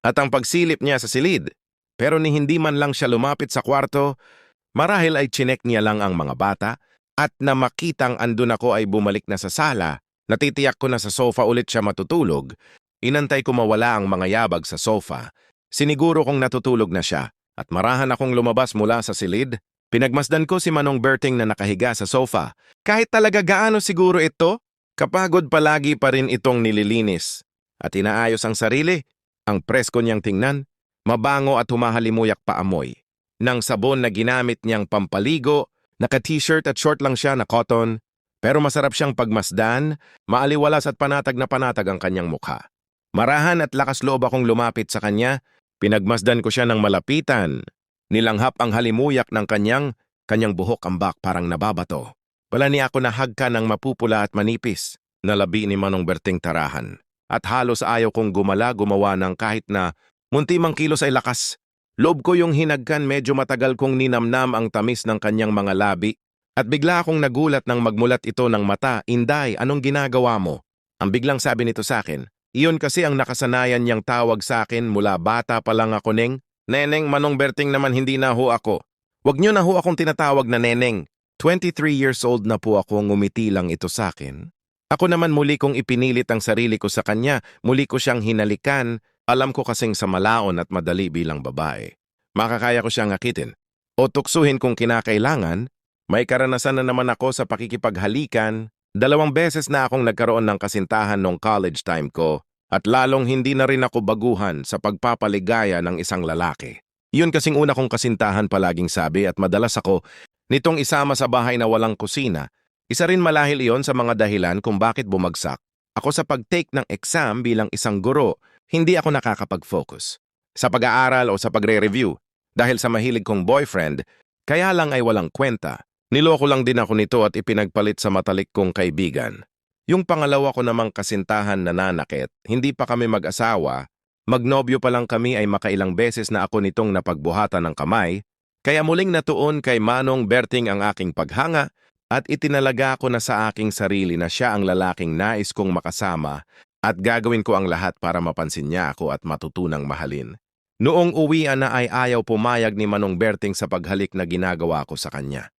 at ang pagsilip niya sa silid. Pero ni hindi man lang siya lumapit sa kwarto, marahil ay chinek niya lang ang mga bata at na makitang andun ako ay bumalik na sa sala, natitiyak ko na sa sofa ulit siya matutulog. Inantay ko mawala ang mga yabag sa sofa. Siniguro kong natutulog na siya at marahan akong lumabas mula sa silid. Pinagmasdan ko si Manong Berting na nakahiga sa sofa. Kahit talaga gaano siguro ito, kapagod palagi pa rin itong nililinis. At inaayos ang sarili, ang presko niyang tingnan, mabango at humahalimuyak pa amoy. Nang sabon na ginamit niyang pampaligo, naka-t-shirt at short lang siya na cotton, pero masarap siyang pagmasdan, maaliwalas at panatag na panatag ang kanyang mukha. Marahan at lakas loob akong lumapit sa kanya, pinagmasdan ko siya ng malapitan. Nilanghap ang halimuyak ng kanyang buhok ambak parang nababato. Wala niya ako nahagka ng mapupula at manipis, nalabi ni Manong Berting tarahan. At halos ayaw kong gumawa ng kahit na muntimang kilos ay lakas. Loob ko yung hinagkan, medyo matagal kong ninamnam ang tamis ng kanyang mga labi. At bigla akong nagulat nang magmulat ito ng mata. Inday, anong ginagawa mo? Ang biglang sabi nito sa akin. Iyon kasi ang nakasanayan niyang tawag sa akin mula bata pa lang ako, Neng. Neneng, Manong Berting naman hindi na ho ako. Huwag niyo na ho akong tinatawag na Neneng. 23 years old na po ako, ngumiti lang ito sa akin. Ako naman muli kong ipinilit ang sarili ko sa kanya, muli ko siyang hinalikan. Alam ko kasing sa malaon at madali bilang babae. Makakaya ko siyang akitin o tuksuhin kung kinakailangan. May karanasan na naman ako sa pakikipaghalikan. 2 beses na akong nagkaroon ng kasintahan nung college time ko at lalong hindi na rin ako baguhan sa pagpapaligaya ng isang lalaki. Yun kasing una kong kasintahan palaging sabi at madalas ako nitong isama sa bahay na walang kusina. Isa rin malahil iyon sa mga dahilan kung bakit bumagsak ako sa pag-take ng exam bilang isang guro. Hindi ako nakakapag-focus sa pag-aaral o sa pagre-review dahil sa mahilig kong boyfriend, kaya lang ay walang kwenta. Niloko lang din ako nito at ipinagpalit sa matalik kong kaibigan. Yung pangalawa ko namang kasintahan na nanakit, hindi pa kami mag-asawa, magnobyo pa lang kami ay makailang beses na ako nitong napagbuhatan ng kamay, kaya muling natuon kay Manong Berting ang aking paghanga at itinalaga ko na sa aking sarili na siya ang lalaking nais kong makasama at gagawin ko ang lahat para mapansin niya ako at matutunang mahalin. Noong uwian na ay ayaw pumayag ni Manong Berting sa paghalik na ginagawa ko sa kanya.